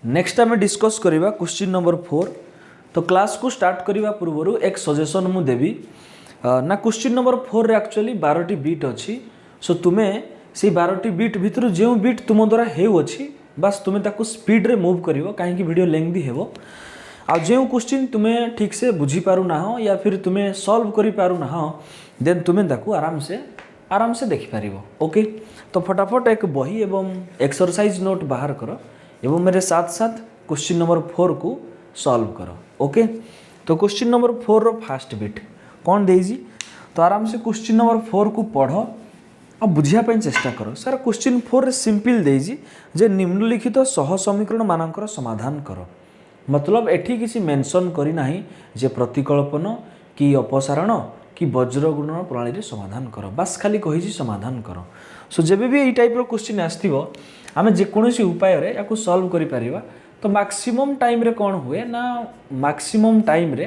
Next आम discuss करवा question number 4। तो क्लास को स्टार्ट करने पूर्व एक सजेसन मु देवी ना क्वेश्चन नंबर 4 रे एक्चुअली 12टी बीट अच्छी। सो तुम्हें से 12टी बीट भितर जो बीट तुम द्वारा होउछि बस तुम्हें ताको स्पीड रे मूव करिवो कहीं वीडियो लेंथी हेबो। आ जो क्वेश्चन तुम्हें ठीक से बुझी पारू ना हो या फिर तुम्हें सॉल्व करि पारू ना हो देन तुम्हें ताको आराम से देखि पारिबो। ओके, तो फटाफट एक बही एवं एक्सरसाइज नोट बाहर करो एवं मेरे साथ साथ क्वेश्चन नंबर 4 को सॉल्व करो। ओके, तो क्वेश्चन नंबर 4 रो फास्ट बिट कौन देजी तो आराम से क्वेश्चन नंबर 4 को पढ़ और बुझापी चेष्टा करो। सर क्वेश्चन 4 रे सिंपल देजी जे निम्नलिखित सह समीकरण मानकर समाधान करो। मतलब एठी किसी मेंशन करी नाही जे प्रतिकल्पन कि अपसारण कि वज्र गुणन प्रणाली रे समाधान करो, बस खाली कही समाधान करो। सो जब भी यही टाइप रो क्वेश्चन आसथिबो आमे जे कोनोसी उपाय रे याकू सॉल्व करि परिबा। तो मैक्सिमम टाइम रे कौन हुए ना मैक्सिमम टाइम रे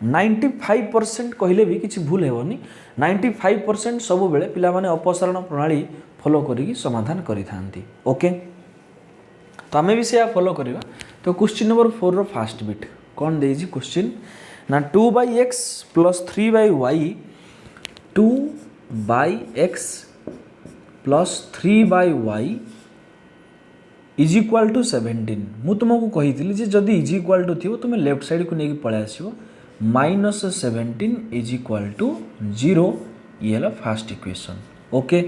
95% कहले भी किसी भूल हेबनी। 95% सब बेले पिला माने अपसारण प्रणाली फॉलो करिकी समाधान करि थांती। ओके, तो आमे भी से फॉलो करिबा। तो क्वेश्चन नंबर 4 रो फास्ट बिट कौन देजी क्वेश्चन ना 2/x + 3/y 2/x + 3/y is equal to 17। मु तुमको कही थी जदि इज इक्वाल टू थी तुम लेफ्ट साइड को लेकिन पलि आसो -17 इज इक्वाल टू 0। ये है first equation. Okay,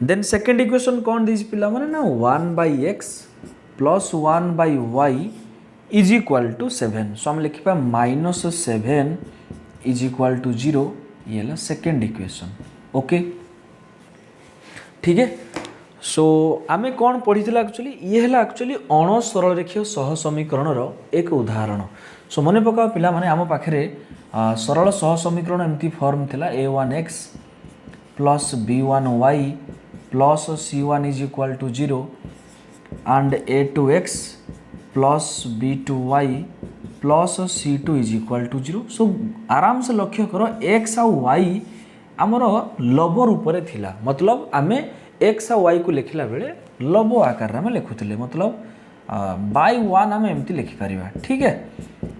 then second equation कौन दीजिए पिला माने ना 1/x + 1/y is equal to 7। सो हम लिखा -7 इज इक्वाल टू 0। ये है सेकेंड इक्वेशन। ओके, ठीक है। सो आमे कौन पढ़ी एक्चुअली ये है एक्चुअली अण सरल रेखीय सह समीकरण एक उदाहरण। सो मन पकाओ पिला माने आम पाखे सरल सह समीकरण एमती फॉर्म थिला a1x + b1y + c1 is equal to 0 and a2x + b2y + c2 is equal to 0। So आराम से लक्ष्य कर x आ y आमर लब रूप में थिला। मतलब आमे x आ y को लिखला बेले लब आकार में लिखुले। मतलब बाय 1 आम एमती लिखिपर। ठीक है,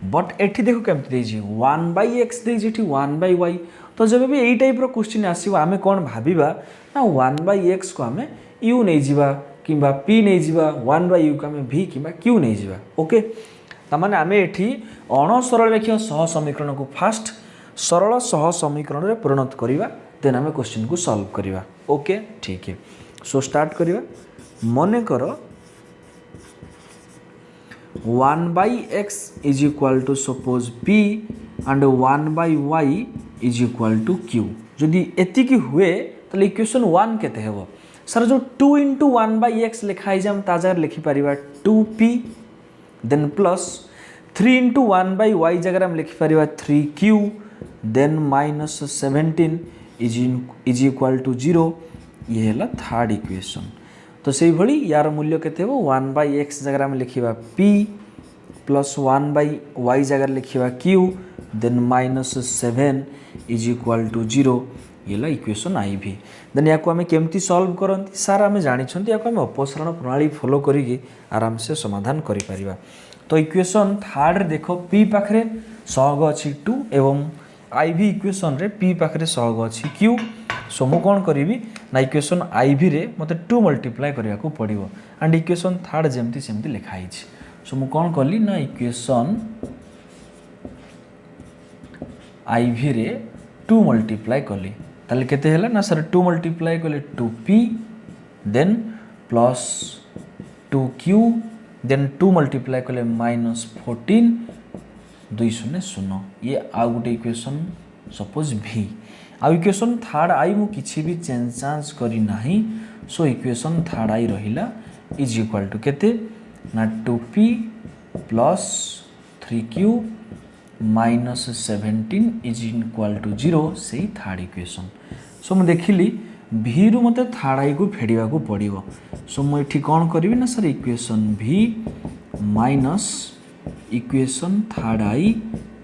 बट एठी देखो केमती देजी 1/x देजी 1/y। तो जब भी यही टाइप रो क्वेश्चन आसीबा आमे कोन भाबिबा ना 1/x को आमे u नै जिबा किबा p नै जिबा 1/u को आमे v किबा q नै जिबा। ओके, त माने आमे एठी अण सरल रेखीय सह समीकरण को फास्ट सरल सह समीकरण रे परिणत करिबा देन आमे क्वेश्चन को सॉल्व करिबा। ओके, ठीक है। सो स्टार्ट करिबा। मने करो 1/x is equal to suppose p and 1/y is equal to q। जदि एतिकी हुए तो इक्वेशन 1 केते हेबो सर जो 2 × 1/x लिखाई जाम ता जगह लिखि परिबा 2p देन प्लस 3 × 1/y जगह हम लिखि परिबा 3q then -17 is equal to 0। ये है थर्ड इक्वेशन। तो से भली यार मूल्य केते हो 1/x जगह हम लिखिबा p + 1/y जगह लिखिबा q then -7 is equal to 0। ये ला इक्वेशन आई भी। देन या को हमें केमती सॉल्व करंती सार हमें जानि छंती या को हमें अपसारण प्रणाली फॉलो करिकी आराम से समाधान करि परिबा। तो इक्वेशन थर्ड रे देखो p पाखरे सहग अछि 2 एवं IV इक्वेशन रे p पाखरे सहग अछि q। सो मु कोन करिवि ना इक्वेशन IV रे मते 2 मल्टीप्लाई करिया को पड़िबो एंड इक्वेशन थर्ड जेमती सेमती लिखा हिछि। सो मु कोन करली ना इक्वेशन IV रे 2 मल्टीप्लाई कली ताले केते हैला ना सर 2 मल्टीप्लाई कले 2p then plus 2q then 2 multiply कले -14 200। ये आ गोटे इक्वेशन सपोज v। आ इक्वेशन थर्ड आई मु किछि भी चेंज करी नाही। सो इक्वेशन थर्ड आई रहिला इज इक्वल टू केते ना 2p plus 3q -17 is equal to 0 से थर्ड इक्वेशन। सो मैं देखिली v रु मते थर्ड आई को फेडिबा को पड़िबो। सो मैं एठी कोन करिवि ना sir equation v minus equation third I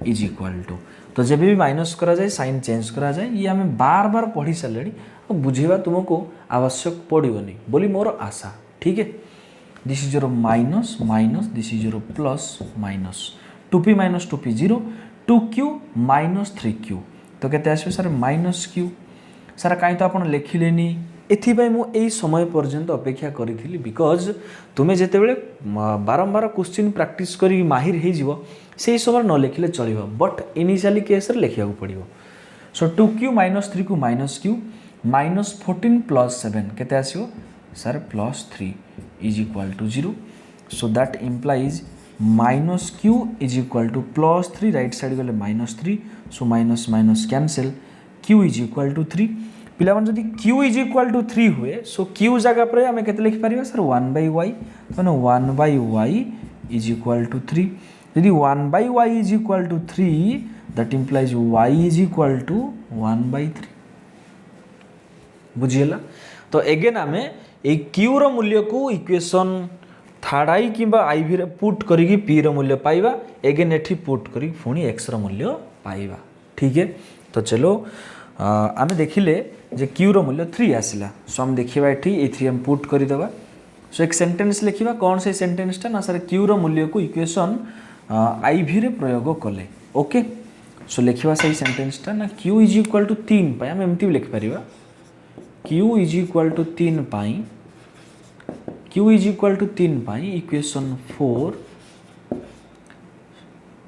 is equal to. तो जब भी माइनस करा जाए साइन चेंज करा जाए ये आम बार बार पढ़ी सारे बुझेगा तुमको आवश्यक पड़ोनी बोली मोर आशा। ठीक है, this is your minus minus this is your plus minus 2p minus 2p 0 2q minus 3q तो केते आसबे सर माइनस q सर कहीं तो आप लिखिलेनी एथिपाई मु एई समय पर्यंत अपेक्षा करी बिकज तुम्हें जिते बड़े बारंबार क्वेश्चन प्रैक्टिस करी माहिर हो जीवो से समय न लिखिले चलिबो बट इनिशियली केस रे लिखिया पड़िबो so 2q minus 3q minus q minus 14 plus 7 केते आसीबो sir plus 3 is equal to 0 so that implies minus q is equal to plus 3 right side गले minus 3 so minus minus cancel q is equal to 3 पिला मन जदि q is equal to 3 हुए सो q जगह पर आम के लिखि पार सर 1/y तो 1/y इज इक्वल टू 3 यदि 1/y is equal to 3 that implies y is equal to 1/3 बुझीगला तो एगेन आम ए q रो मूल्य को इक्वेशन थर्ड आई कि IV रे पुट करी p रो मूल्य पाइबा एगेन एठी पुट करी पुणी x रो मूल्य पाइबा ठीक है तो चलो आम देखिले जे q रो मूल्य 3 आसला सो हम देखिबा एठी ए3 हम पुट करी देबा सो एक सेंटेंस लिखिबा कौन से सेंटेंस टा ना सर q रो मूल्य को इक्वेशन IV रे प्रयोग कले ओके सो लिखिबा सही सेंटेंस टा ना q इज इक्वल टू 3 पाई हम एमती लिख परिबा q इज इक्वल टू 3 पाई q इज इक्वल टू 3 पाई equation 4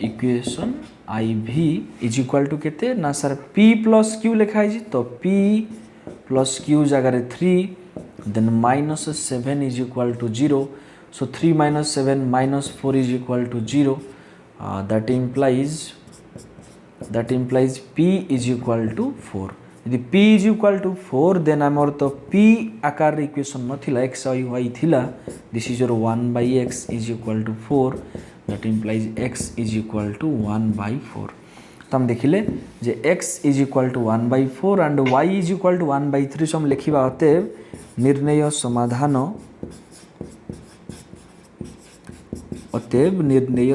equation IV is equal to केते ना सर p प्लस q लिखा है तो p प्लस q जगह 3 then minus 7 is equal to 0 so 3 minus 7 minus 4 is equal to 0 that implies p is equal to 4 यदि p is equal to 4 then आमर तो p आकार इक्वेशन नथिला x y थिला this is your 1/x is equal to 4 that implies x is equal to 1/4 तो हम देखिले जे x is equal to 1/4 and y is equal to 1/3 so हम लिखिबा अतएव निर्णय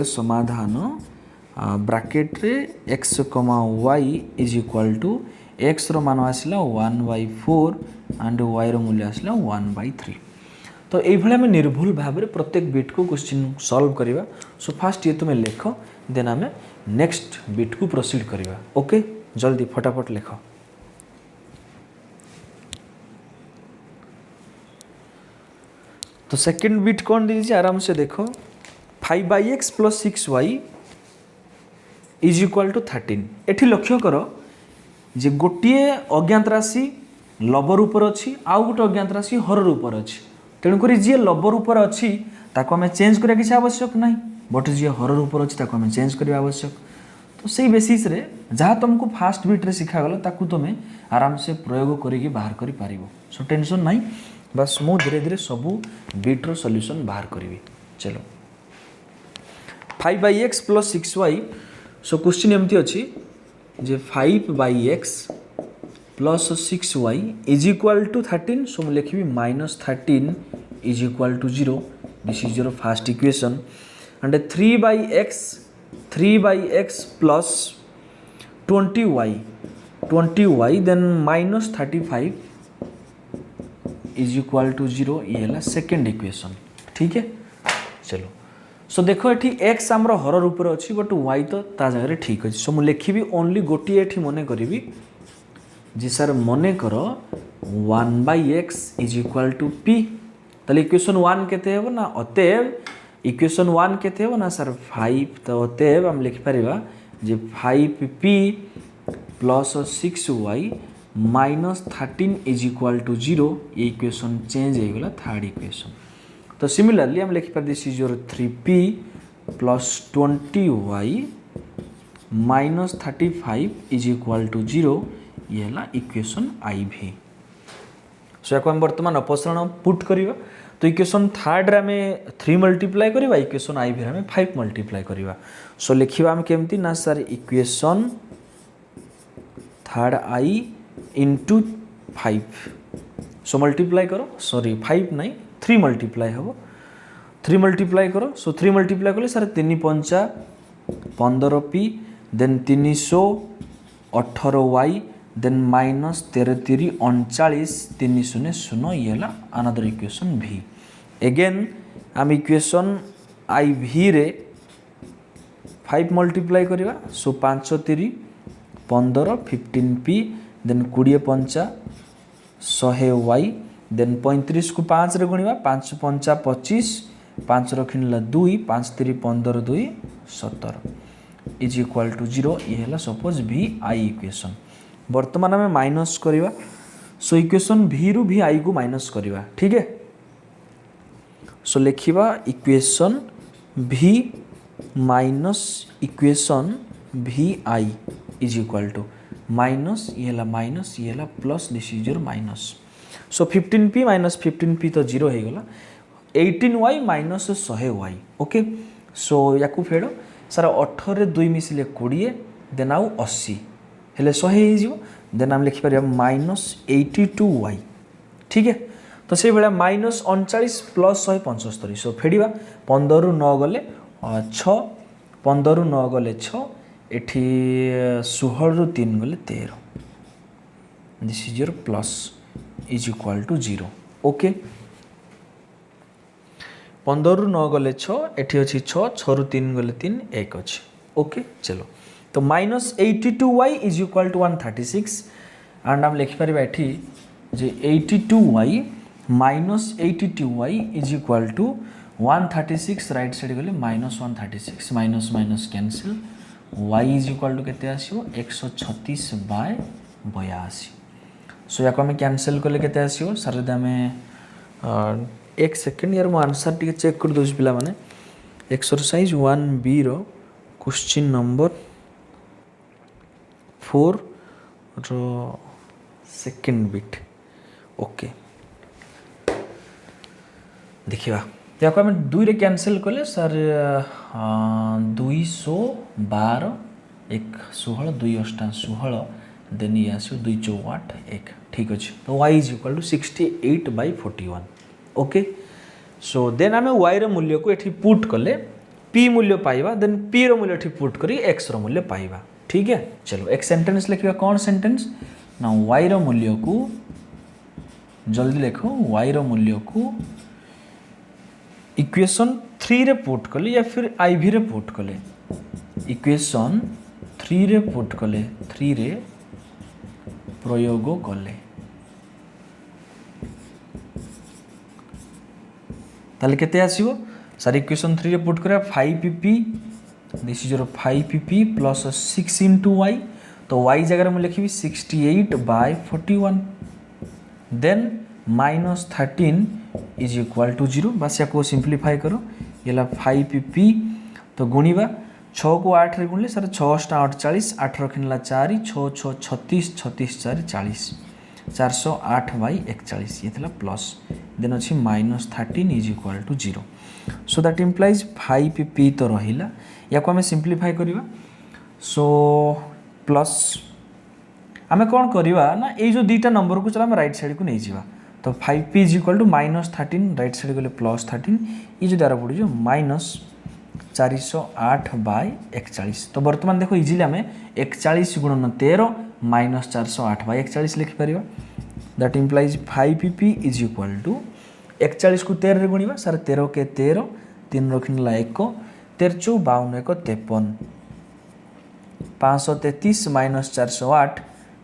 समाधान ब्रैकेट रे x, y is equal to x रो मान आसला 1/4 एंड y रो मूल्य आसला 1/3 तो ये आम निर्भुल भाव में प्रत्येक बिट को क्वेश्चन सॉल्व करवा सो फास्ट ये तुम्हें लिख देन आम नेक्स्ट बिट को प्रोसीड करवा ओके जल्दी फटाफट लिख तो सेकंड बिट कौन दीजिए आराम से देखो 5/x plus 6y is equal to 13 एठी लक्ष्य कर जे गोटे अज्ञात राशि लबर ऊपर अच्छी आउ गोटे अज्ञात राशि हर ऊपर अच्छी तेणुक जी लबर ऊपर अच्छी ताको आम चेंज करा किसी आवश्यक ना बट जी हर ऊपर अच्छी ताको आम चेंज करवा आवश्यक तो से बेसिस रे जहाँ तुमको फास्ट बिट्रे शिखागला ताकू तुम आराम से प्रयोग करके बाहर कर पार सो टेंशन ना बस मु धीरे धीरे सबू बिट्र सॉल्यूशन बाहर करी चलो 5/x प्लस 6y सो क्वेश्चन एमती अच्छी जे 5/x plus 6y is equal to 13 so मैं लिखी -13 is equal to 0 this is your first equation and 3/x plus 20y then -35 is equal to 0 ये है सेकेंड इक्वेशन ठीक है चलो सो देखो ये x आमर हर ऊपर अच्छी बट y तो ता जगह ठीक अच्छे सो मुझे लिखी ओनली गोटे ये मन करी जी सर मन कर 1/x is equal to p ताले इक्वेशन 1 केते हेबो ना अतएव इक्वेशन 1 केते हेबो ना सर 5 तो अतएव हम लिख परिबा जे 5p plus 6y minus 13 is equal to 0 ये इक्वेशन चेंज हो गला थर्ड इक्वेशन तो सिमिलरली हम लिख पार this is your 3p plus 20y minus 35 is equal to 0 ये है इक्वेशन IV सो या हम बर्तमान अपसरण पुट करवा तो इक्वेशन थर्ड रे आम 3 मल्टीप्लाई करवा इक्वेशन IV रे आम 5 मल्टीप्लाई करवा सो लिखा आम केमती ना sir equation third I into 5 so multiply करो सॉरी 5 नहीं 3 मल्टीप्लाई हम 3 मल्टीप्लाई करो सो 3 मल्टीप्लाई कले sir 3×5 15p then 318y then minus 13 39 300 ये अनदर इक्वेशन V एगेन आम इक्वेशन आई भी रे 5 मल्टीप्लाई करवा सो 5 3 15 15p देन 20 पंचा 100y देन 35 को 5 रे गुणिवा 5 पंचा 25 5 रखिला 2 5 3 15 2 17 इज इक्वल टू 0 ये है सपोज भी आई इक्वेशन वर्तमान आम माइनस करवा सो इक्वेशन भी रु भी आई को माइनस करवा ठीक है सो लिखा इक्वेशन भी माइनस इक्वेशन भी आई इज इक्वल टू माइनस ये है plus this is your minus so 15p minus 15p तो 0 हो गला 18y minus 100y okay so या फेड़ सार 18 2 मिसले 20 देन आउ 80 हेले 100 हो देन आम लिखिपर माइनस 82y ठीक है तो से भाया माइनस 39 प्लस 175 सो फेड़ा 15 रु 9 गले 6 15 रु 9 गले 6 एठी 16 रु 3 गले 13 this is your plus is equal to 0 okay 15 रु 9 गले 6 एठी अच्छी 6 6 रु 3 गले 3 1 अच्छी ओके चलो तो minus 82y is equal to 136 and आम लिखिपर एठी जे 82y minus 82y is equal to 136 right side गले minus 136 minus minus cancel y is equal to केते आसीबो 136 बाय 82 सो या आम कैंसिल कले केते आसीबो सर आम एक सेकेंड यार मो आंसर टी चेक कर दूस पिला माने एक्सरसाइज 1b रो क्वेश्चन नंबर 4 रो सेकेंड बिट ओके देखिए या आम 2 रे कैंसिल कले सर 212 1 16 2 8 16 देन ये आसो 2 4 8 1 ठीक अच्छे तो y is equal to 68/41 okay so then आम y रो मूल्य को एठी पुट कले p मूल्य पाइबा देन p रो मूल्य एठी पुट करी x रो मूल्य पाइबा ठीक है चलो एक सेंटेंस लिखिबा कौन सेंटेंस ना y रो मूल्य को जल्दी लिखो y रो मूल्य को इक्वेशन 3 रे पुट कले या फिर IV रे पुट कले इक्वेशन 3 रे पुट कले 3 रे प्रयोग कले ताले केते आसीबो सर इक्वेशन 3 रे पुट करा 5pp this is your 5pp plus 6 into y तो y जगह में लिखिबी 68/41 then minus 13 is equal to 0 बस या को सिंप्लीफाई करो ये 5pp तो गुणिबा 6 को 8 रे गुणले सर 6 48 8 रखिनला 4 6 6 36 36 4 40 408/41 ये थिला प्लस देन अछि minus 13 is equal to 0 so that implies 5pp तो रहिला या को हमें सिंप्लीफाई करिवा सो प्लस आमे कोन करिवा ना ए जो दुईटा नंबर को चला हम राइट साइड को नहीं जीवा तो 5p is equal to minus 13 right side गले प्लस 13 ये जो द्वारा पड़ जो माइनस 408/41 तो वर्तमान देखो इजिली आम 41 गुणन 13 माइनस 408/41 लिखिपर that implies 5pp is equal to 41 को 13 रे गुणिबा सर 13 के 13 3 रखिनला 1 13 चौ 52 1 53 533 माइनस 408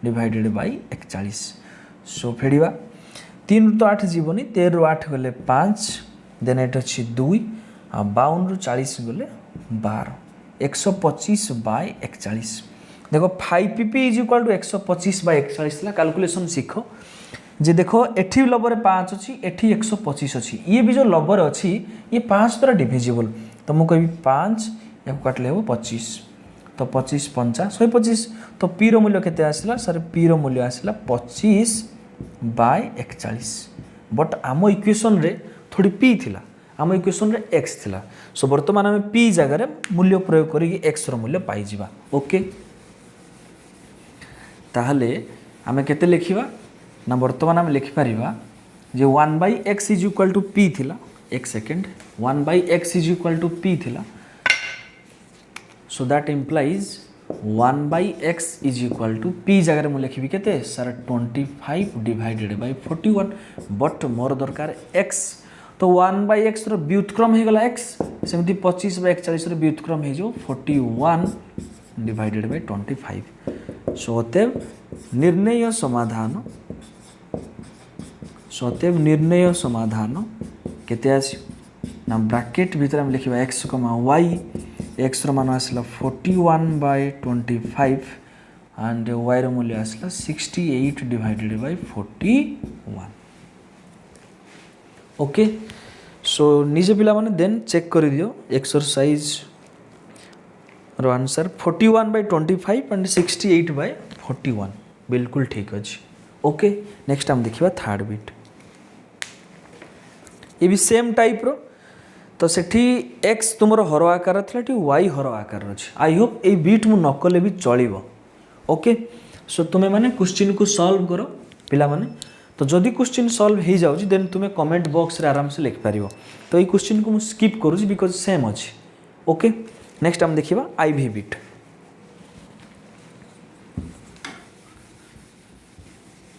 डिवाइडेड बाय 41 सो फेड़िबा 3 रु तो 8 जीवनी 13 रु 8 गले 5 देन एट अच्छी 2 आ 52 रु 40 गले 12 125/41 देखो 5pp is equal to 125/41 calculation सीख जे देखो एठी लबर 5 अच्छी एठी 125 अच्छी ये भी जो लबर अच्छी ये 5 द्वारा डिविजिबल तो मुझे कहि 5 या काटले हो 25 तो 25 5 125 तो p रो मूल्य केते आसला सर p रो मूल्य आसला 25/41 बट आम इक्वेशन रे थोड़ी p थिला आम इक्वेशन रे x थिला सो वर्तमान आम p जगह रे मूल्य प्रयोग करी x रो मूल्य पाई जिबा ओके ताहले आम केते लिखिबा ना वर्तमान आम लिखि परिबा जे 1/x is equal to p थिला एक second 1/x is equal to p थिला so that implies 1/x is equal to p जगह मुझे लिखी सर 25 डिवाइडेड बाय 41 बट मोर दरकार x तो 1/x व्युत्क्रम हो गला x सेमती 25/41 व्युत्क्रम हो 41 डिवाइडेड बाय 25 सो अतएव निर्णय समाधान केते आसी ना ब्रैकेट भीतर हम लिखिबा x, y x मान आसला 41/25 एंड y रो मूल्य आसला 68 डिवाइडेड बाय 41 ओके। सो निजे पिला माने देन चेक कर दियो एक्सरसाइज रो आंसर 41/25 एंड 68/41 बिल्कुल ठीक अछि ओके। नेक्स्ट हम देखिबा थर्ड बिट ये भी सेम टाइप रो तो सेठी x तुमर हर आकार थला टी y हर आकार अछि। आई होप ए बिट मु नकले भी चलिबो ओके। सो तुमे माने क्वेश्चन को सॉल्व करो पिला माने तो जदि क्वेश्चन सॉल्व हो जाउछ देन तुमे कमेंट बॉक्स रे आराम से लिख पारिबो। तो ये क्वेश्चन को मु स्किप करूछ बिकॉज़ सेम अछि ओके। नेक्स्ट हम देखिबा आईवी बिट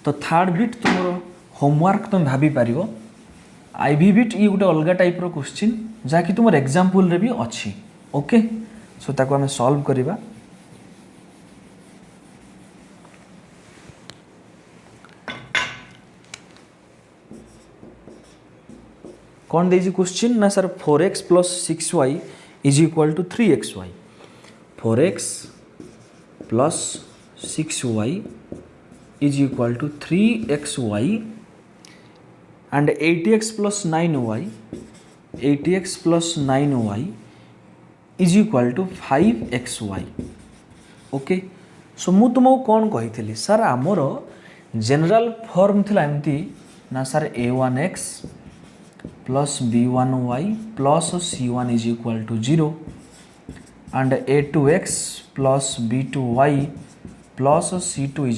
तो थर्ड बिट तुमरो होमवर्क तुम भाबी पारिबो। आईवी बिट ये गोटे अलग टाइप रो क्वेश्चन जहाँकि तुम एग्जाम्पल रे भी अच्छी ओके। सो ताको हमें सॉल्व करिबा। कौन देजी क्वेश्चन ना sir 4x + 6y = 3xy 4x + 6y = 3xy and 8x + 9y = 5xy okay. सो मु तुमको कौन कही सर आमर जनरल फॉर्म थिला एमती ना sir a1x + b1y + c1 = 0 and a2x + b2y + c2 =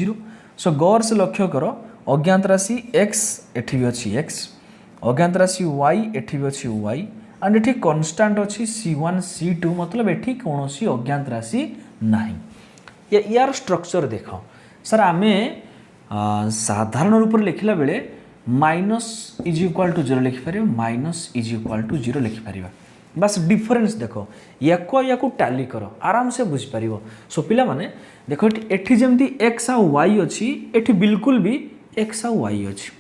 0। सो गौर से लक्ष्य करो अज्ञात राशि x एठी भी अछि x अज्ञात राशि y एठी भी अछि y एंड एठी कांस्टेंट अछि c1 c2 मतलब एठी कोनोसी अज्ञात राशि नाही। यार स्ट्रक्चर देखो सर आमे साधारण रूप में लिखला बेले -= 0 लिखि पारे -= 0 लिखि पारिबा बस डिफरेंस देखो याको टैली करो आराम से बुझ पारिबो। सो पिला माने देखो एठी जेमती x आ y अछि एठी बिल्कुल भी x आ y अछि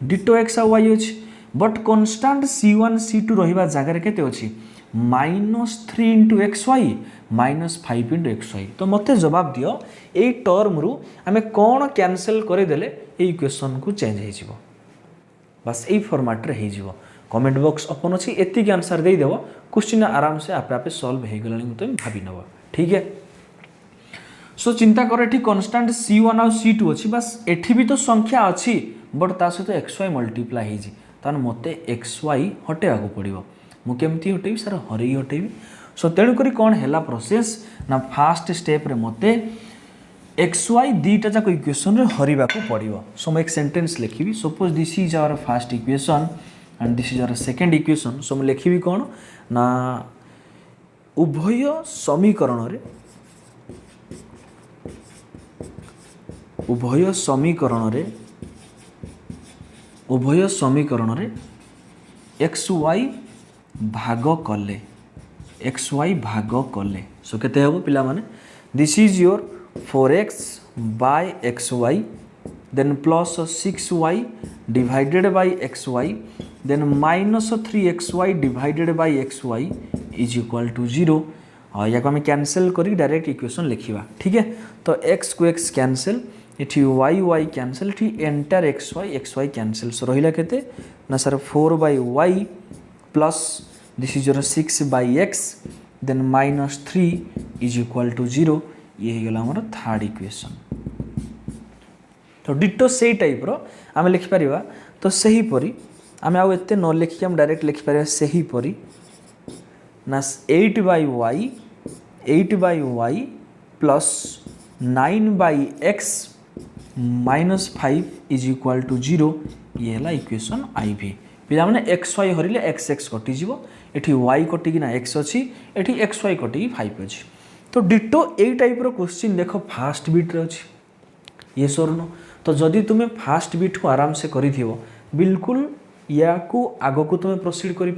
डिटो x आ y अछि बट कांस्टेंट c1 c2 रहिबा जागा रे केते अछि -3 * xy -5 * xy। तो मते जवाब दियो एई टर्म रु हमें कोन कैंसिल करे देले ए इक्वेशन को चेंज हे जिवो बस ए फॉर्मेट रे हे जिवो। कमेंट बॉक्स ओपन अछि एति के आंसर दे देबो क्वेश्चन आराम से आपे आपे सॉल्व हे गलानी मते भाबी नबो ठीक है। सो चिंता कर एठी कांस्टेंट c1 और c2 अछि बस एठी भी तो संख्या अछि बट ता सहित xy मल्टीप्लाई हे जी तान मते xy हटे आगु पड़िबो मु केमती हटेबी सर हरेई हटेबी। सो तेणु करी कोन हैला प्रोसेस ना फास्ट स्टेप रे मते xy दीटा जाक इक्वेशन रे हरिबा को पड़िबो। सो मैं एक सेंटेंस लिखिबी suppose this is our first equation and this is our second equation. So मैं लिखिबी कोन ना उभय समीकरण रे xy भाग कले सो केते हबो पिला माने this is your 4x / xy then plus 6y divided by xy then minus 3xy divided by xy = 0। या को हम कैंसिल करी डायरेक्ट इक्वेशन लिखिबा ठीक है। तो x को x कैंसिल इठी y कैंसिल इठी एंटायर xy कैंसिल सो रहिला केते ना sir 4/y plus this is your 6/x then -3 = 0 ये हो गला हमर थर्ड इक्वेशन। तो डिटो सेही टाइप रो आमे लिखि परिबा तो सही परी आमे आउ एते न लिखि हम डायरेक्ट लिखि परिबा सही परी ना 8/y प्लस 9/x -5 = 0 ये हला इक्वेशन आईवी। पिला माने xy हरिले x कटि जिवो एठी y कटि कि ना x अछि एठी xy कटि 5 अछि। तो डिटो ए टाइप रो क्वेश्चन देखो फास्ट बिट रे अछि ये सर नो। तो जदि तुमे फास्ट बिट को आराम से करि थिबो बिल्कुल या को आग को तुम प्रोसीड कर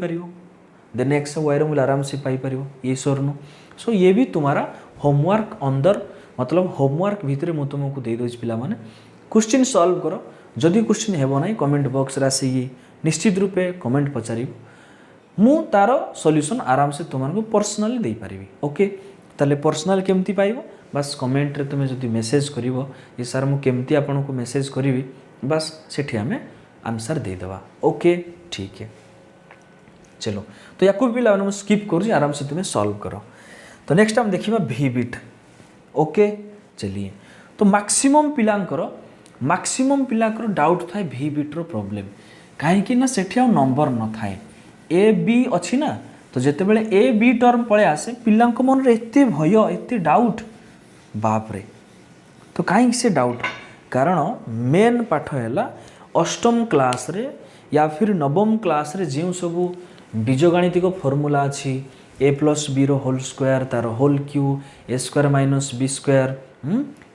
देन एक्स वाई मूल्य आराम से पाइपर ये सरनु सो ये भी तुम्हारा होमवर्क अंदर मतलब होमवर्क भितर मुझे तुमको दे दूँ पिला माने क्वेश्चन सॉल्व कर जदि क्वेश्चन हेबो ना कमेंट बॉक्स रे आसिकी निश्चित रूपे कमेंट पचार मु तार सॉल्यूशन आराम से तुमको पर्सनली दे पारिबी ओके ताले पर्सनल केमती पाइबो बस कमेंट रे तुम जदि मेसेज करिवो ये सर मु केमती आपन को मेसेज करिवि बस सेठी हमें आंसर दे देवा ओके ठीक है चलो तो या भी पिला मैं स्किप कर आराम से तुम्हें सॉल्व करो तो नेक्स्ट हम देखिए वी बिट ओके चलिए तो मैक्सिमम पिलांकर डाउट थाए वी बिट्र प्रोब्लेम कहीं ना सेठी नंबर न थाए ए बी अच्छी ना तो जितेबले ए बी टर्म पड़े आसे पिला मन एत भय एत डाउट बापरे तो कहीं से डाउट कारण मेन पाठ है अष्टम क्लास रे या फिर नवम क्लास रे जो सब बीजगणितिक फॉर्मूला अच्छी ए प्लस बी रो होल स्क्वायर तार whole cube A square minus B square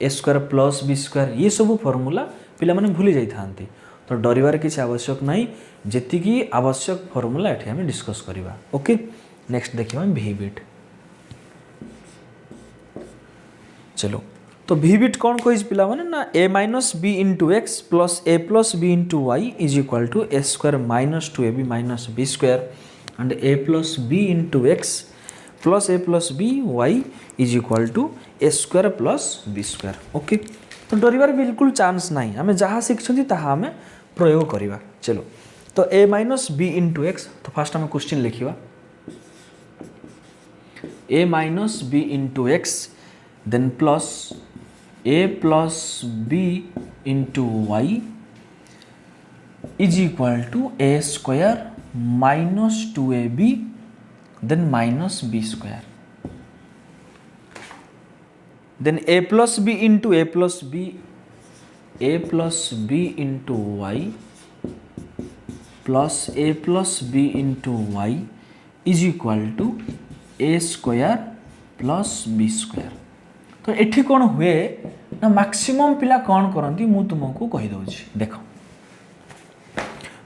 A square plus B square ये सब फॉर्मूला पिला माने भूली जाई थांती तो डरिवार किसी आवश्यक नहीं जेतिकी आवश्यक फॉर्मूला एठी हमें डिस्कस करिबा ओके नेक्स्ट देखिबा वी बिट चलो तो वी बिट कौन कही पिला माने ना A minus B into X plus B into Y is equal to A square minus two A B minus B square and A plus B into X plus B Y is equal to A square plus B square okay तो डरिवार बिल्कुल chance नहीं आम जहाँ शिखी ताहा आम प्रयोग करवा चलो तो A minus B into X तो फास्ट आम क्वेश्चन लिखा A minus B into X then plus A plus B into Y is equal to A square minus two A B then minus B square then A plus B into Y plus A plus B into Y is equal to A square plus B square तो एठी कौन हुए ना maximum पिला कौन करती मु तुमको कहीदे देख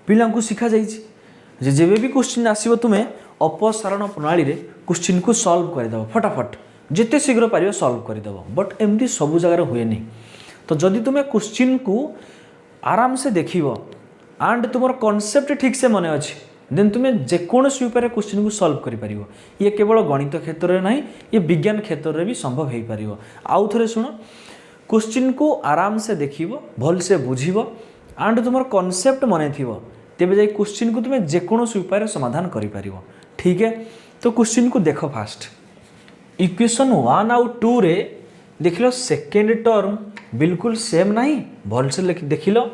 पिला को शिखा जाइए जेबे भी क्वेश्चन आसीबो तुम्हें अपसारण प्रणाली रे क्वेश्चन को सॉल्व करदेव फटाफट जिते शीघ्र पार सॉल्व करदेव बट एमती सब जगह हुए नहीं तो जदि तुम्हें क्वेश्चन को आराम से देखिबो एंड तुम कॉन्सेप्ट ठीक से मन अच्छी देन तुम्हें जेकोसी उपाय क्वेश्चन को सॉल्व कर पार ये केवल गणित क्षेत्र में नहीं ये विज्ञान क्षेत्र में भी संभव हो पार आउ थे शुण क्वेश्चन को आराम से देखिबो भल से बुझिबो एंड तुम कॉन्सेप्ट मन थी तेज जाए क्वेश्चन को तुम्हें जेकोसी उपाय समाधान कर पार ठीक है तो क्वेश्चन को देख फास्ट इक्वेशन 1 आउ 2 रे देख लो सेकेंड टर्म बिल्कुल सेम नहीं भल से देख लो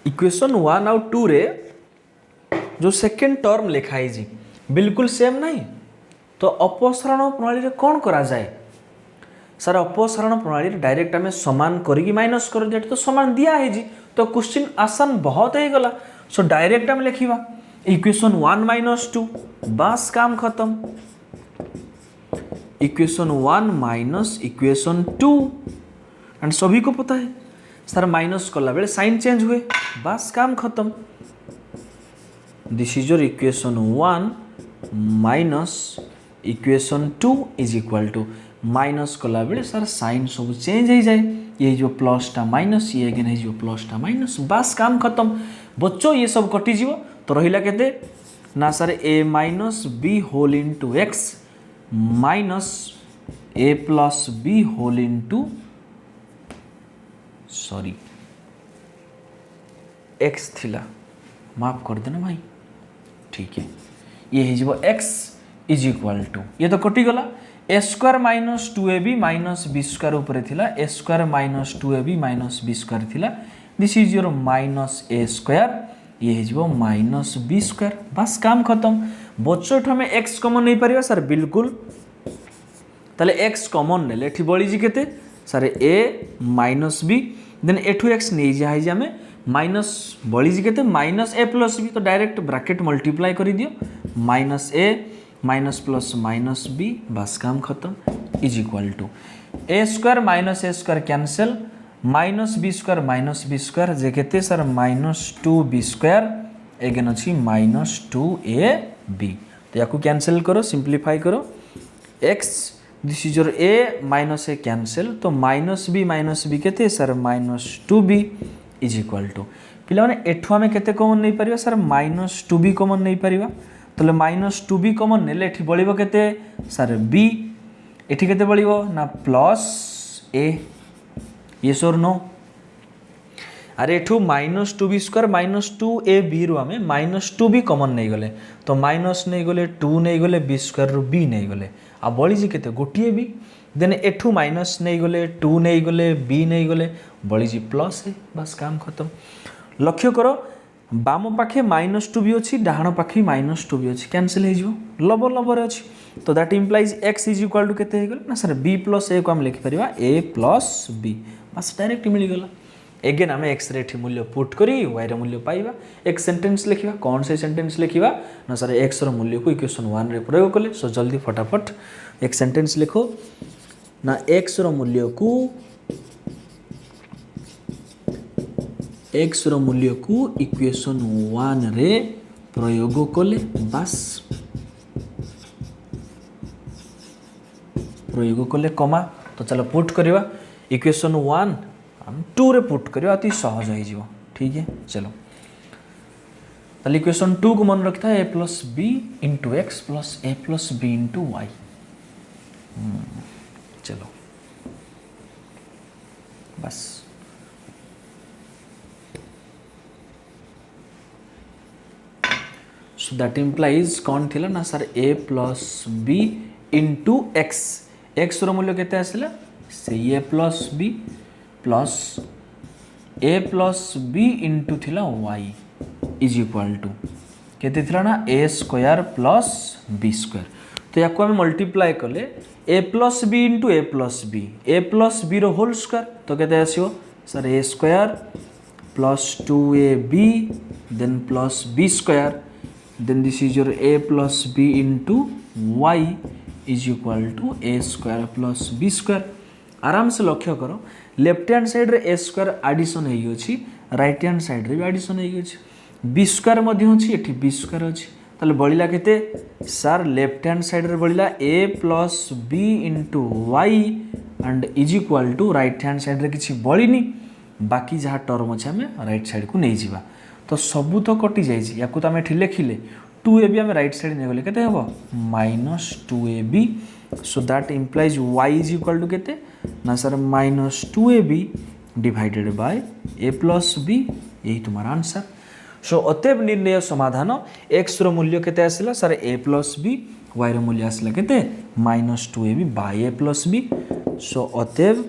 इक्वेशन 1 आउ 2 रे जो सेकेंड टर्म लिखाई जी बिल्कुल सेम नहीं तो अपसारण प्रणाली रे कौन करा जाए सर अपसारण प्रणाली डायरेक्ट आम सामान करी माइनस कर दिया तो सामान दिया है तो क्वेश्चन आसान बहुत हो गला सो डायरेक्ट आम लिखा इक्वेशन 1 माइनस 2 बस काम खत्म इक्वेशन 1 माइनस इक्वेशन 2 एंड सभी को पता है सर माइनस कला बेले साइन चेंज हुए बस काम खत्म this is your equation 1 minus equation 2 is equal to minus कला बेले सर साइन सब चेंज हो जाए ये जो प्लसटा माइनस ये अगेन हो प्लसटा माइनस बस काम खत्म बच्चों ये सब कटिज तो रहा के ना sir A minus B whole into X minus A plus B whole into sorry X थिला माफ कर देना भाई ठीक है ये हो एक्स इज इक्वाल टू ये तो कटिगला A square minus two A B minus B square उपर थिला A square minus two A B minus B square थिला this is your minus A square ये हो माइनस बी स्क्वायर बस काम खत्म बच्चों हमें एक्स कमन नहीं पार सर बिल्कुल ताले एक्स कमन ने एठी बड़ी केते sir A minus B then एठू एक्स नहीं जाए आम माइनस बड़ी केते माइनस ए प्लस बी तो डायरेक्ट ब्रैकेट मल्टीप्लाई कर दियो minus A minus plus minus B, बस काम खत्म, is equal to A square minus A square cancel, minus B square जे केते sir minus two B square again अच्छी minus two A B. तो या कैंसल करो, सिंप्लीफाई करो, X this is your A minus A cancel, तो minus B केते sir minus two B is equal to पिला माने एठु आमे केते कॉमन नहीं परिबा sir minus two B common नहीं परिबा, तो माइनस टू बी कॉमन नेले एठी बळिबो केते सर बी, एठी केते बळिबो ना प्लस ए, यस और नो। अरे एठू minus two B square minus two A B रु आमे माइनस टू बी कॉमन नहीं गले, तो माइनस नहीं गले टू नहीं गले बी स्क्वायर रु बी नहीं गले, आ बळिजी केते गोटिए बी, देन एठू माइनस नहीं गले टू नहीं गले बी नहीं गले बळिजी प्लस ए, बस काम खत्म। लक्ष्य करो बाम पाखे माइनस टू बी अच्छी, डाहाण पाखे माइनस टू बी अच्छी, कैंसिल हो लबर लबर अच्छी, तो that implies X is equal to केते हो ना सर बी प्लस ए को आम लिखिपर ए प्लस बी, बस डायरेक्ट मिलगला। एगेन आम एक्स रे मूल्य पुट करी वाई रे मूल्य पाइबा, एक सेंटेंस लिखा, कौन से सेंटेंस लिखा ना सर एक्स रो मूल्य को इक्वेशन 1 रे प्रयोग कले, सो जल्दी फटाफट एक सेंटेंस लिखो ना एक्स रो मूल्य को इक्वेशन 1 रे प्रयोग कले, बस प्रयोग कले कमा, तो चलो पुट करवा इक्वेशन 1 हम 2 रे पुट करवा अति सहज हो जीवो, ठीक है। चलो तो इक्वेशन 2 को मन रखता है A plus B into X plus A plus B into Y. चलो बस सो दैट इम्प्लाइज कौन थिला ना sir A plus B into X, X रो मूल्य केते आसला से ए प्लस बी इंटू थिला वाई इज इक्वाल टू केते थिला ना A square plus B square, तो या आम मल्टीप्लाई कले A plus B into A plus B रो होल स्क्वायर, तो केते आसियो sir A square plus two A B then plus B square, then this is your A plus B into Y is equal to A square plus B square. आराम से लक्ष्य करो left hand side रे A square addition हो गई, right hand side रे भी addition हो गई, बी स्क्वायर अच्छी एठी बी स्क्वायर अच्छी, ताले बळिला केते सर लेफ्ट हैंड साइड रे बळिला A plus B into Y and is equal to right hand side रे किछि बळिनी, बाकी जहाँ टर्म अच्छे आम राइट साइड को नहीं जावा, तो सबू तो कटि जाइए, या तो आम एठी लिखिले टू ए बी आम राइट साइड नहीं गले केते हबो minus two A B, so that implies Y is equal to केते ना sir minus two A B divided by A plus B, यही तुम्हारा आंसर। सो अतएव निर्णय समाधान एक्स रो मूल्य केते आसला sir A plus B, Y रो मूल्य आसला केते minus two A B by A plus B, so अतएव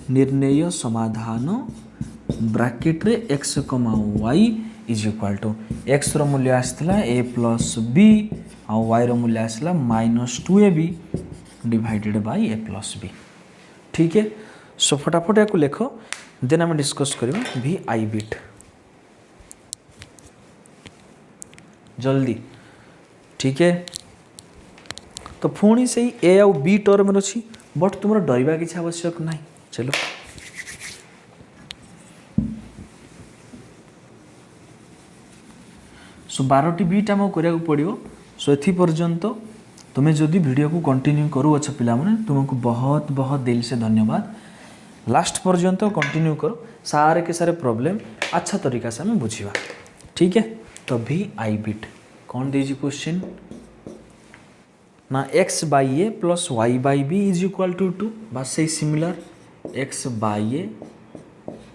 निर्णय समाधान ब्रैकेट रे X comma Y is equal to X रो मूल्य आसला ए प्लस बी आ वाई रो मूल्य आसला minus two A B divided by A plus B, ठीक है। सो फटाफट या लिख देन आम डिस्कस करवा भी आई बिट जल्दी, ठीक है। तो पुणी से ए आउ बी टर्म अच्छी, बट तुम डरवा किसी आवश्यक ना, चलो सो 12टी बीट आम करा पड़ो, सो एथि पर्यंत तुम्हें जदि वीडियो को कंटिन्यू करूछ पिला माने तुमको बहुत बहुत दिल से धन्यवाद, लास्ट पर्यंत कंटिन्यू करो, सारे के सारे प्रॉब्लम अच्छा तरीका से हमें बुझिबा, ठीक है। तो भी आई बिट कौन दीजिए क्वेश्चन ना X by A plus Y by B is equal to 2, बस से similar X by A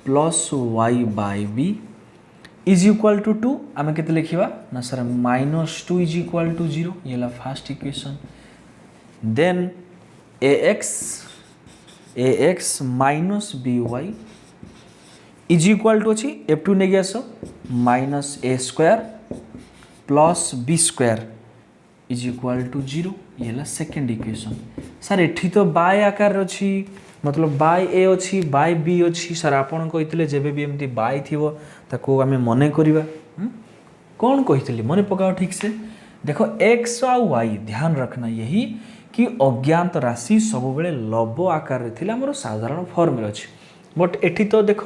plus Y by B is equal to 2, आम के लिखा ना sir minus two is equal to 0, ये ला first equation, then A X minus B Y is equal to अच्छी F two नहीं आस minus A square plus B square is equal to 0, ये ला सेकेंड इक्वेशन। सर एठी तो bye आकार अच्छी, मतलब बाय ए अच्छी बाय बी अच्छी, सर आपन कहते जब भी एमती बाय थी ताको आम मन करवा कौन कही मन पकाओ ठीक से देखो एक्स आ वाई ध्यान रखना यही कि अज्ञात राशि सब बेले लव आकार थे आमर साधारण फॉर्म अच्छी बट एठी तो देख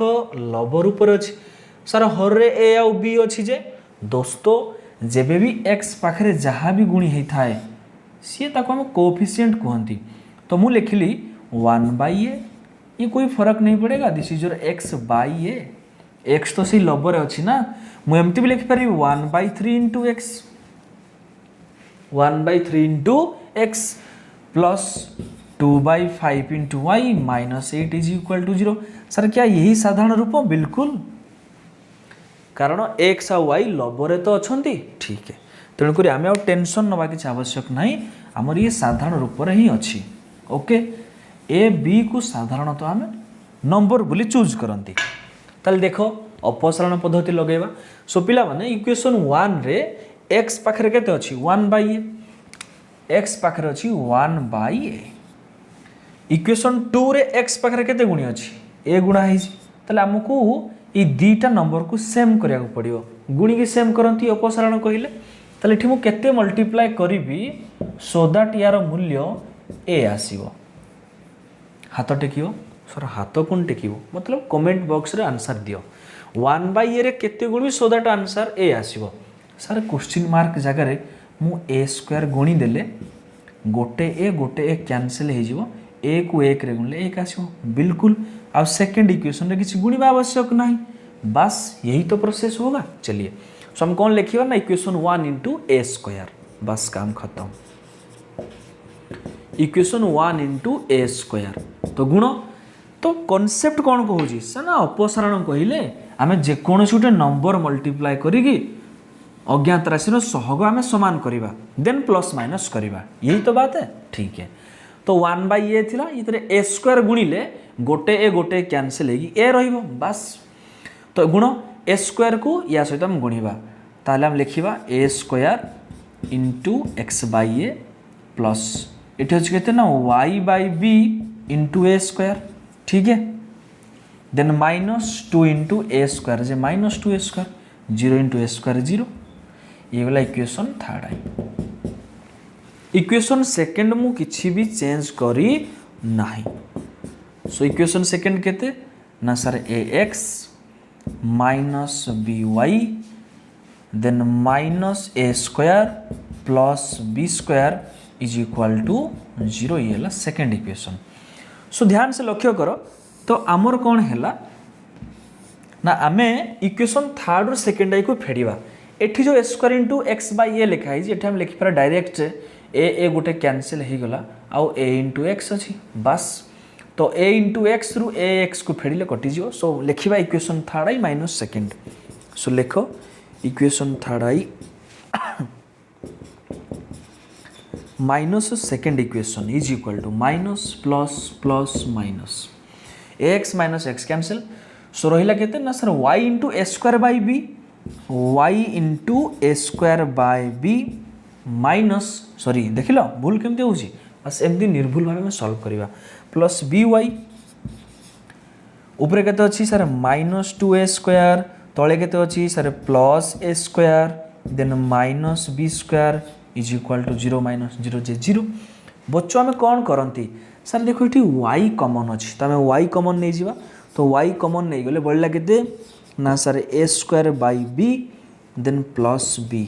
लव रूप अच्छी सर हर रे ए आउ बी अच्छी जे दोस्तों जेबे भी एक्स पाखे जहाँ भी गुणी होता है सी ताको हम कोएफिशिएंट कहती तो मु लिखिली 1/a ये कोई फर्क नहीं पड़ेगा this is your X by A X तो सी लबर अच्छी ना मुझे एमती भी लिखिपारि 1/3 into X 1/3 into X plus 2/5 into Y -8 is equal to 0 sir क्या यही साधारण रूप बिल्कुल कारण एक्स आ वाई लबरे तो अच्छा ठीक है तेणुक आम आ टेंशन नवा कि आवश्यक ना आमर ये साधारण रूप ही अच्छी ओके ए बी को साधारणतः आम नंबर बोली चूज करती ताल देख अपसारण पद्धति लगेगा सो पिला माने इक्वेशन 1 रे एक्स पाखरे केते अछि 1/a एक्स पाखरे अछि 1/a इक्वेशन 2 रे एक्स पाखरे केते गुणी अछि a गुणा है ताले हमकू ये दीटा नंबर को सेम करिया पड़ियो गुणी की सेम करंती अपसारण कहिले ताले एठी मु केते मल्टीप्लाई करिवि सो दैट यार मूल्य a आसीबो हाथ टेकियो सर हाथ कौन टेकिबो मतलब कमेंट बॉक्स रे आंसर दियो 1/a रे केते गुणी सो दैट आंसर a आसीबो सर क्वेश्चन मार्क जगह रे मु a स्क्वायर गुणी देले गोटे a कैंसिल हो जिवो a को 1 रे गुणले 1 आसीबो बिल्कुल अब सेकंड इक्वेशन रे किसी गुणिबा आवश्यक नहीं बस यही तो प्रोसेस होगा चलिए सो हम कौन लिखिबा ना इक्वेशन 1 इंटू a स्क्वायर बस काम खत्म इक्वेशन 1 इंटू a स्क्वायर तो गुण तो कॉन्सेप्ट कौन कहूँ सर ना अपसारण कहले आम जेकोसी गोटे नंबर मल्टीप्लाई करी अज्ञात राशि सहग आम सामान करवा देन प्लस माइनस करवा यही तो बात है ठीक है तो 1/a थिला इतरे a स्क्वायर गुणिले गोटे कैंसिल होगी a रहिबो बस तो गुण a स्क्वायर को या सहित हम गुणिबा ताले हम लिखिबा a square into x/a plus it होछि केते ना y/b इंटू a स्क्वायर ठीक है देन -2 इंटू a स्क्वायर जे -2a square 0 into a square 0 ये वाला इक्वेशन थर्ड आई इक्वेशन सेकंड मु किछि भी चेंज करी नाही सो इक्वेशन सेकंड केते ना sir ax minus by then -a square plus b square is equal to 0 ये वाला सेकंड इक्वेशन सो ध्यान से लक्ष्य करो तो आमर कौन हैला ना आमे इक्वेशन थर्ड और सेकंड आई को फेड़िबा एठी जो a स्क्वायर इंटू x/a लिखा है एठी हम लिखि पारा डायरेक्ट a गोटे कैंसिल हो गला आउ a इंटू x अच्छी बस तो a इंटू एक्स रु ax को फेड़िले कटिजो सो लिखिबा equation third I minus second so लिखो equation third I minus second equation is equal to minus plus plus minus ax minus x cancel so रहिला केते ना sir y into a square by b y into a square by b minus sorry देख लो भूल केमती होची बस एमती निर्भुल भाव में सॉल्व करवा प्लस by ऊपर केते अछि सर -2a स्क्वायर तळे केते अछि sir plus a square then -b square is equal to 0 -0 जे 0 बच्चों आम कौन करती सर देखो ये y कमन अच्छी तो आम y कमन नहीं जावा तो y कमन नहीं गले बढ़ला केते ना sir a square by b then plus b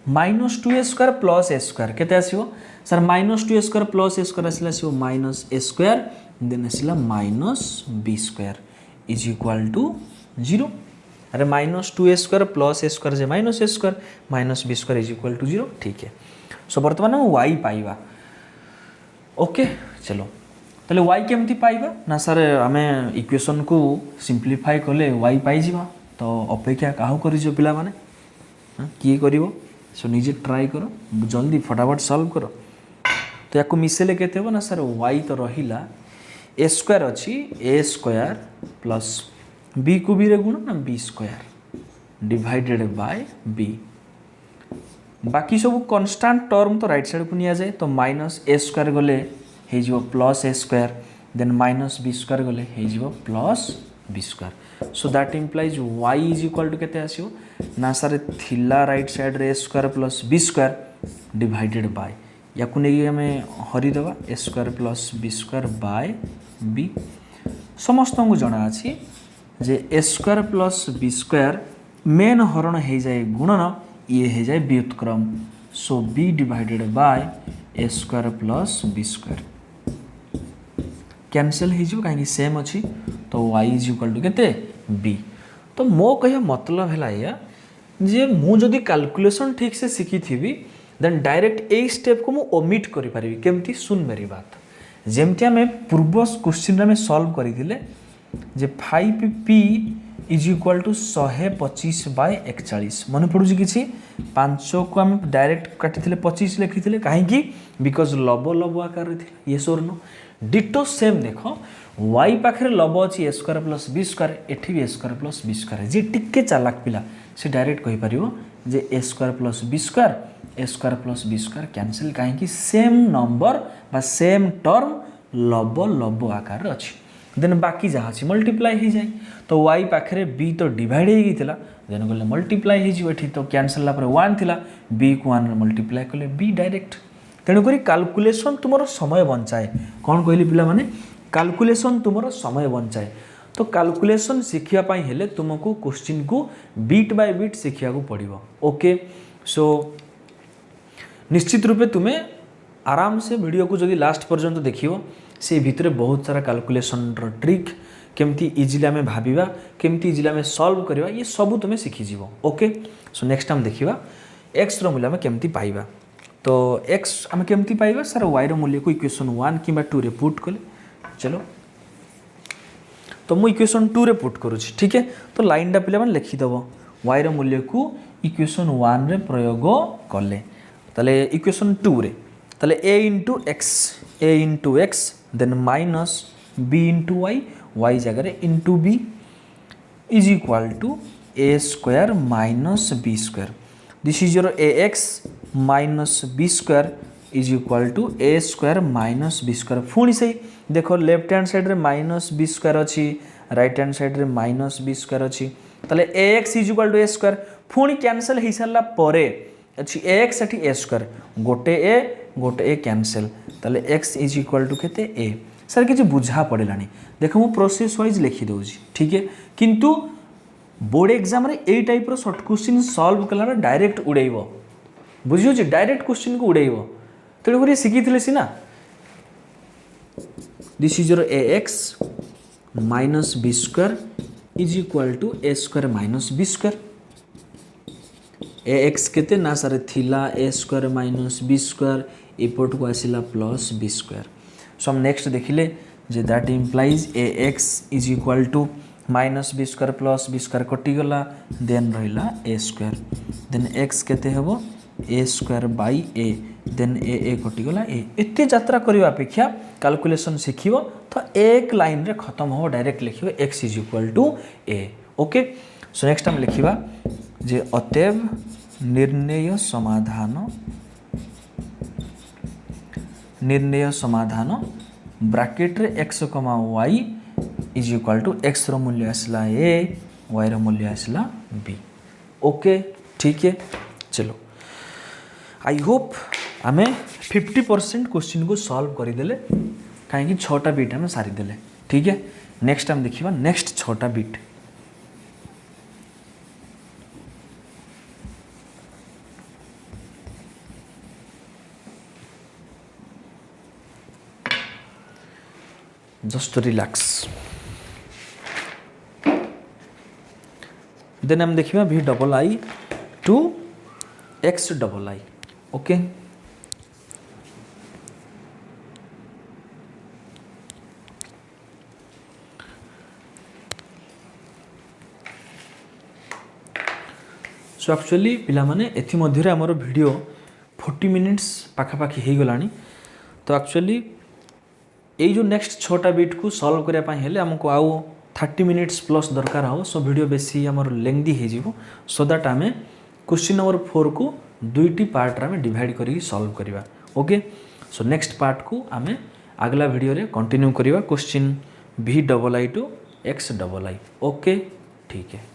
-2a square plus a square केते आसीबो sir -2a square plus a square आसिला आसीबो -a स्क्वायर देन आसिला -b square is equal to 0 अरे -2a square plus a square जे -a square -b square is equal to 0 ठीक है सो बर्तमान हम y पाइबा ओके चलो ताले y केमती पाइबा ना सर आमे इक्वेशन को सिंप्लीफाई कले y पाई जिबा तो अपेक्षा काहू करिजो पिला माने किए करिवो सो निजे ट्राई करो जल्दी फटाफट सॉल्व करो तो याको मिसेले केते हो ना सर y तो रहिला a स्क्वायर अछि a स्क्वायर प्लस b को b रे गुण ना b square divided by b बाकी सब कांस्टेंट टर्म तो राइट साइड को निया जाए तो -a स्क्वायर गले हे जिवो plus a square then -b square गले हे जिवो plus b square so that implies Y is equal to केते आसियो ना सारे थिला राइट साइड रे A square plus B square divided bye या नहीं आम हरिदेवा A square plus B square by B समस्त को जना अच्छी जे A square plus B square मेन हरण हो जाए गुणन ये हो जाए व्युत्क्रम so B divided by A square plus B square cancel हो कहीं सेम अच्छी तो वाई इज इक्वल टू केते बी तो मो कह मतलब है या जे मु जदि कैलकुलेशन ठीक से शिखी थी देन डायरेक्ट ए स्टेप को मु ओमिट करि परिबी केमती सुन मेरी बात जेमती आम पूर्व क्वेश्चन में सॉल्व करथिले जे 5p इज इक्वल टू 125/41 मन पड़ू किसी 5 को आम डायरेक्ट काटी 25 लिखी कहीं बिकज लब लब आकार ये स्वर्ण डिटो सेम देख वाई पाखे लब अच्छी A square plus B square एठी भी A square plus B square जी टिके चालाक पिला से डायरेक्ट कहि परिबो जे A square plus B square cancel कहीं सेम नंबर बा सेम टर्म लब लब आकार अच्छी देन बाकी जहाँ अच्छी मल्टीप्लाई हो जाए तो वाई पाखे बी तो डिवाइड हो गई देन गले मल्टीप्लाई हो तो कैंसल वन थिला बी को 1 मल्टीप्लाई कले बी डायरेक्ट तेणुक कैलकुलेशन तुम समय बंचाए कौन कहली पिला माने कैलकुलेशन तुम समय बंचाए तो कैलकुलेशन शिखापी हेले तुमको क्वेश्चन को बीट बाय बीट शिखा पड़ो ओके सो निश्चित रूपे तुम्हें आराम से वीडियो को जदि लास्ट पर्यंत देखियो से भितर बहुत सारा कैलकुलेशन ट्रिक केमती इजिली आम भाविबा केमती इजिली आम सॉल्व करवा ये सब तुम्हें शिखिज ओके सो नेक्स्ट टाइम देखिबा एक्स रो मूल्य आम केमती पाइबा तो एक्स आम केमती पाइबा सर वाई रो मूल्य को इक्वेशन 1 कि 2 रे पुट कले चलो तो मु इक्वेशन 2 रे पुट करुछि ठीक है तो लाइन टा पिला लिखिदेव वाई रो मूल्य को इक्वेशन 1 रे प्रयोग कले ताले इक्वेशन 2 रे ताले a into X then minus b into Y जगह into b is equal to A square minus B square this is your A X minus B square is equal to A square minus B square पुणी से देखो left hand side रे minus B square अच्छी right hand side रे minus B square अच्छी ताले A X is equal to A square पुणी cancel हो सारा परे अच्छी ए एक्स एटी ए स्क्वायर गोटे ए कैंसल ताले एक्स इज इक्वाल टू केते ए सर किसी बुझा पड़ेलानी देखो मु प्रोसेस वाइज लिखी दूसरी ठीक है किंतु बोर्ड एग्जाम रे ए टाइप रो शॉर्ट क्वेश्चन सॉल्व कला डायरेक्ट उड़ेइबो बुझियो जे डायरेक्ट क्वेश्चन को उड़ेइबो तेणु करी शिखिथिले सिना this is your A X minus B square is equal to A square minus B square A X केते ना सारे थिला A square minus B square एपट को आसिला प्लस बी स्क्वायर सो हम नेक्स्ट देखिले जे that implies A X is equal to minus B square plus B square कटिगला देन रहिला ए स्क्वायर देन एक्स केते हेबो A square by A then A कटिगला एते यात्रा करबा अपेक्षा कैलकुलेशन शिखिबो तो एक लाइन रे खत्म हो डायरेक्ट लिखिबो X is equal to A okay so next हम लिखिबा जे अतएव निर्णय समाधान ब्रैकेट रे X comma Y is equal to X रो मूल्य आसला ए वाई रो मूल्य आसला बी ओके ठीक है चलो आई होप आम 50% क्वेश्चन को सॉल्व करदेले कहीं 6टा बीट आम सारीदेले ठीक है नेक्स्ट टाइम देखिबा नेक्स्ट 6टा बीट जस्ट रिलैक्स देन हम देखिबा v double I to x double I okay so actually पिला माने एथि मध्यरे हमर वीडियो 40 मिनिट्स पाखापाखि हो गलानी तो एक्चुअली ये जो नेक्स्ट 6टा बीट को सॉल्व करने हेले हमको आउ 30 मिनिट्स प्लस दरकार हो सो वीडियो बेसी हमर लेंथी हो सो दैट आम क्वेश्चन नंबर 4 को 2टी पार्ट रे डिवाइड करी सॉल्व करवा ओके सो नेक्स्ट पार्ट को आम अगला वीडियो रे कंटिन्यू करवा question v double I two X double I. Okay ठीक है।